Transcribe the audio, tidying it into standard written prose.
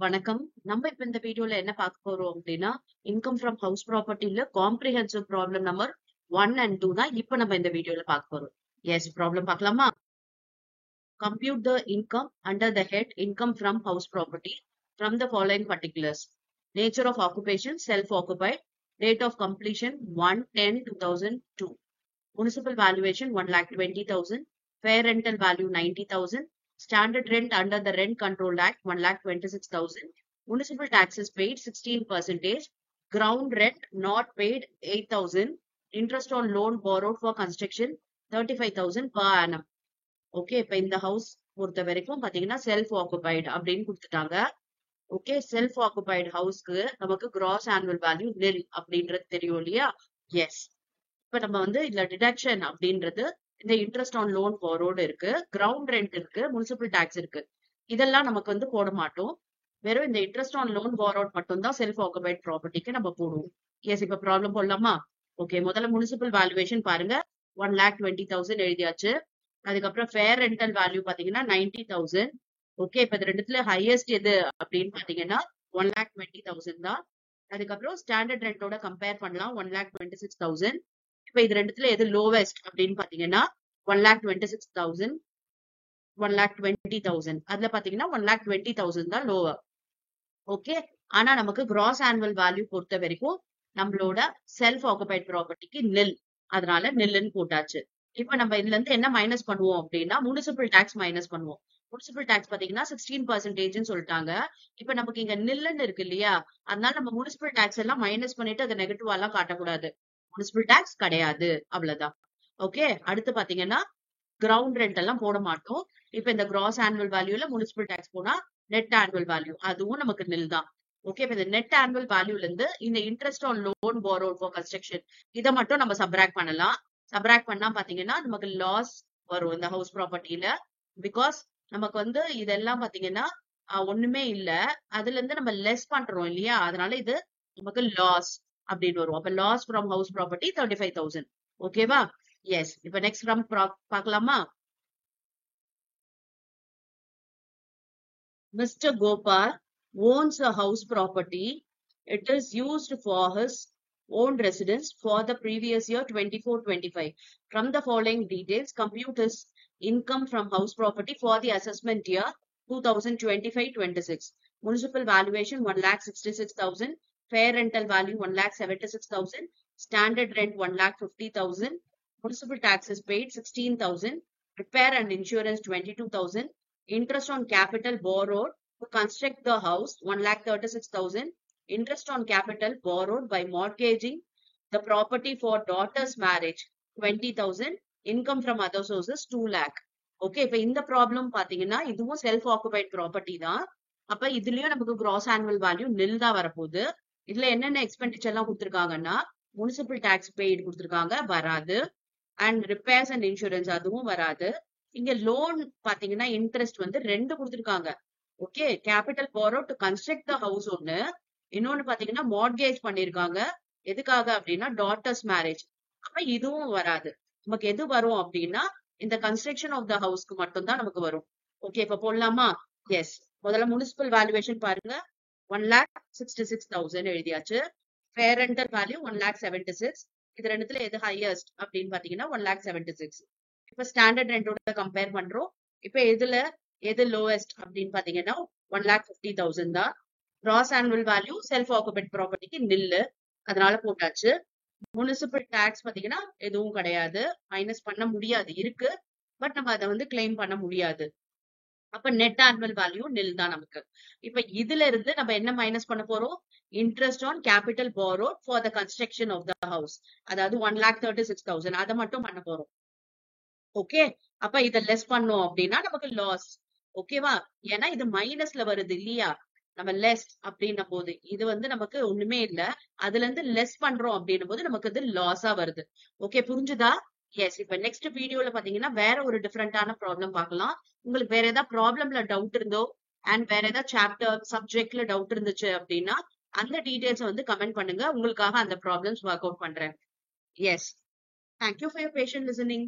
வணக்கம். நம்ம இப்ப இந்த வீடியோல என்ன பார்க்க போறோம் அப்படின்னா, இன்கம் ஃப்ரம் ஹவுஸ் ப்ராப்பர்ட்டில காம்ப்ரிஹென்சிவ் ப்ராப்ளம் நம்பர் 1 and 2 தான் இப்ப நம்ம இந்த வீடியோல பார்க்க போறோம். எஸ், ப்ராப்ளம் பார்க்கலாமா? Compute the income under the head income from house property from the following particulars. Nature of occupation, self-occupied. Date of completion 1/10/2002. Municipal valuation 1,20,000. Fair rental value 90,000. Standard rent under the Rent Control Act 1,26,000. Municipal taxes paid 16%. Ground rent not paid 8,000. Interest on loan borrowed for construction 35,000 per annum. Okay, இப்ப இந்த house பொறுத்த வரைக்கும் பாத்தீங்கன்னா self occupied அப்படின்னு கொடுத்துட்டாங்க. Okay, self occupied ஹவுஸ்க்கு நமக்கு cross annual value நில் அப்படின்றது தெரியும் இல்லையா? எஸ். இப்ப நம்ம வந்து இதுல டிடக்ஷன் அப்படின்றது இந்த இன்ட்ரெஸ்ட் ஆன் லோன் போரோடு இருக்கு, கிரவுண்ட் ரெண்ட் இருக்கு, முனிசிபல் டாக்ஸ் இருக்கு. இதெல்லாம் நமக்கு வந்து போட மாட்டோம். வெறும் இந்த இன்ட்ரெஸ்ட் ஆன் லோன் போரோட் மட்டும் தான் செல்ஃப் ஆக்குபைட் ப்ராப்பர்ட்டிக்கு நம்ம போடுவோம். எஸ், இப்ப ப்ராப்ளம் போடலாமா? ஓகே, முதல்ல முனிசிபல் வேல்யூவேஷன் பாருங்க. 1,20,000 எழுதியாச்சு. அதுக்கப்புறம் ஃபேர் ரெண்டல் வேல்யூ பாத்தீங்கன்னா 90,000. ஓகே, இப்ப இது ரெண்டுத்துல ஹையஸ்ட் எது அப்படின்னு பாத்தீங்கன்னா 1,20,000 தான். அதுக்கப்புறம் ஸ்டாண்டர்ட் ரெண்டோட கம்பேர் பண்ணலாம் 1,26,000. இப்ப இது ரெண்டுத்துல எது லோவஸ்ட் அப்படின்னு பாத்தீங்கன்னா 1,26,000, 1,20,000. அதுல பாத்தீங்கன்னா 1,20,000 தான் லோவர். ஓகே, ஆனா நமக்கு கிராஸ் ஆனுவல் வேல்யூ பொறுத்த வரைக்கும் நம்மளோட செல்ஃப் ஆக்குபைட் ப்ராப்பர்ட்டிக்கு நில், அதனால நில்லுன்னு போட்டாச்சு. இப்ப நம்ம இதுல இருந்து என்ன மைனஸ் பண்ணுவோம் அப்படின்னா முனிசிபல் டாக்ஸ் மைனஸ் பண்ணுவோம். முனிசிபல் டாக்ஸ் பாத்தீங்கன்னா 16% சொல்லிட்டாங்க. இப்ப நமக்கு இங்க நில்லுன்னு இருக்கு இல்லையா? அதனால நம்ம முனிசிபல் டாக்ஸ் எல்லாம் மைனஸ் பண்ணிட்டு அதை நெகட்டிவா எல்லாம் காட்டக்கூடாது. முனிசிபல் டாக்ஸ் கிடையாது, அவ்வளவுதான். ஓகே, அடுத்து பாத்தீங்கன்னா கிரவுண்ட் ரெண்ட் எல்லாம் போட மாட்டோம். இப்ப இந்த கிராஸ் ஆனுவல் வேல்யூல முனிசிபல் டாக்ஸ் போனா நெட் ஆனுவல் வேல்யூ அதுவும் நமக்கு நில் தான். ஓகே, இப்ப இந்த நெட் ஆனுவல் வேல்யூல இருந்து இந்த interest on loan borrowed for construction இதை மட்டும் நம்ம சப்ராக்ட் பண்ணலாம். சப்ராக்ட் பண்ணா பாத்தீங்கன்னா நமக்கு லாஸ் வரும் இந்த ஹவுஸ் ப்ராப்பர்ட்டியில. பிகாஸ் நமக்கு வந்து இதெல்லாம் பாத்தீங்கன்னா ஒண்ணுமே இல்ல, அதுல இருந்து நம்ம லெஸ் பண்றோம் இல்லையா? அதனால இது நமக்கு லாஸ் அப்படின்னு வரும். அப்ப லாஸ் ஃப்ரம் ஹவுஸ் ப்ராப்பர்ட்டி 35,000. ஓகேவா? எஸ். இப்ப நெக்ஸ்ட் ஃப்ரம் பார்க்கலாமா? Mr. Gopal owns a house property. It is used for his own residence for the previous year 24-25. From the following details, compute his income from house property for the assessment year 2025-26. Municipal valuation 1,66,000. Fair rental value 1,76,000. Standard rent 1,50,000. Municipal taxes paid 16,000. Repair and insurance 22,000. Interest on capital borrowed to construct the house 1,36,000. Interest on capital borrowed by mortgaging the property for daughter's marriage 20,000. Income from other sources 2 lakh. Okay, இப்ப இந்த problem பாத்தீங்கன்னா இதுவும் self occupied property தான். அப்ப இதுலயும் நமக்கு cross annual value நில் தான் வரப்போகுது. இதுல என்னென்ன எக்ஸ்பெண்டிச்சர் எல்லாம் கொடுத்துருக்காங்கன்னா முனிசிபல் டாக்ஸ் பெய்டு கொடுத்துருக்காங்க, வராது. அண்ட் ரிப்பேர்ஸ் அண்ட் இன்சூரன்ஸ் அதுவும் வராது. இங்க லோன் பாத்தீங்கன்னா இன்ட்ரெஸ்ட் வந்து 2 கொடுத்துருக்காங்க. Okay, capital borrow to construct the house ஒண்ணு, இன்னொன்னு பாத்தீங்கன்னா மார்ட்கேஜ் பண்ணிருக்காங்க. எதுக்காக அப்படின்னா டாட்டர்ஸ் மேரேஜ். அப்ப இதுவும் வராது. நமக்கு எது வரும் அப்படின்னா இந்த கன்ஸ்ட்ரக்ஷன் ஆஃப் த ஹவுஸ்க்கு மட்டும் தான் நமக்கு வரும். ஓகே, இப்ப போடலாமா? எஸ். முதல்ல முனிசிபல் வேல்யூவேஷன் பாருங்க. 1,66,000 எழுதியாச்சு. Fair rental value 1,76,000. இது ரெண்டுத்துல எது ஹையஸ்ட் அப்படின்னு பாத்தீங்கன்னா 1,76,000. இப்ப ஸ்டாண்டர்ட் ரெண்டோட கம்பேர் பண்றோம். இப்ப இதுல எது லோவஸ்ட் அப்படின்னு பாத்தீங்கன்னா 1,50,000 தான். Gross annual value self occupied ப்ராப்பர்ட்டிக்கு நில்லு, அதனால போட்டாச்சு. முனிசிபல் டாக்ஸ் பாத்தீங்கன்னா எதுவும் கிடையாது, மைனஸ் பண்ண முடியாது, இருக்கு பட் நம்ம அதை வந்து கிளைம் பண்ண முடியாது. அப்ப நெட் ஆனுவல் வேல்யூ நில் தான் நமக்கு. இப்ப இதுல இருந்து நம்ம என்ன மைனஸ் பண்ண போறோம்? Interest on capital borrowed for the construction of the house, அதாவது 1,36,000 அதை மட்டும் பண்ண போறோம். ஓகே, அப்ப இத லெஸ் பண்ணோம் அப்படின்னா நமக்கு லாஸ். ஓகேவா? ஏன்னா இது மைனஸ்ல வருது இல்லையா? நம்ம லெஸ் அப்படின்னும் போது இது வந்து நமக்கு ஒண்ணுமே இல்ல, அதுல இருந்து லெஸ் பண்றோம் அப்படின்னும் போது நமக்கு இது லாஸா வருது. ஓகே, புரிஞ்சுதா? எஸ். இப்ப நெக்ஸ்ட் வீடியோல பாத்தீங்கன்னா வேற ஒரு டிஃபரெண்டான ப்ராப்ளம் பார்க்கலாம். உங்களுக்கு வேற ஏதாவது ப்ராப்ளம்ல டவுட் இருந்தோ அண்ட் வேற ஏதாவது சாப்டர் சப்ஜெக்ட்ல டவுட் இருந்துச்சு அப்படின்னா அந்த டீடைல்ஸ் வந்து கமெண்ட் பண்ணுங்க, உங்களுக்காக அந்த ப்ராப்ளம்ஸ் ஒர்க் அவுட் பண்றேன். Yes. Thank you for your patient listening.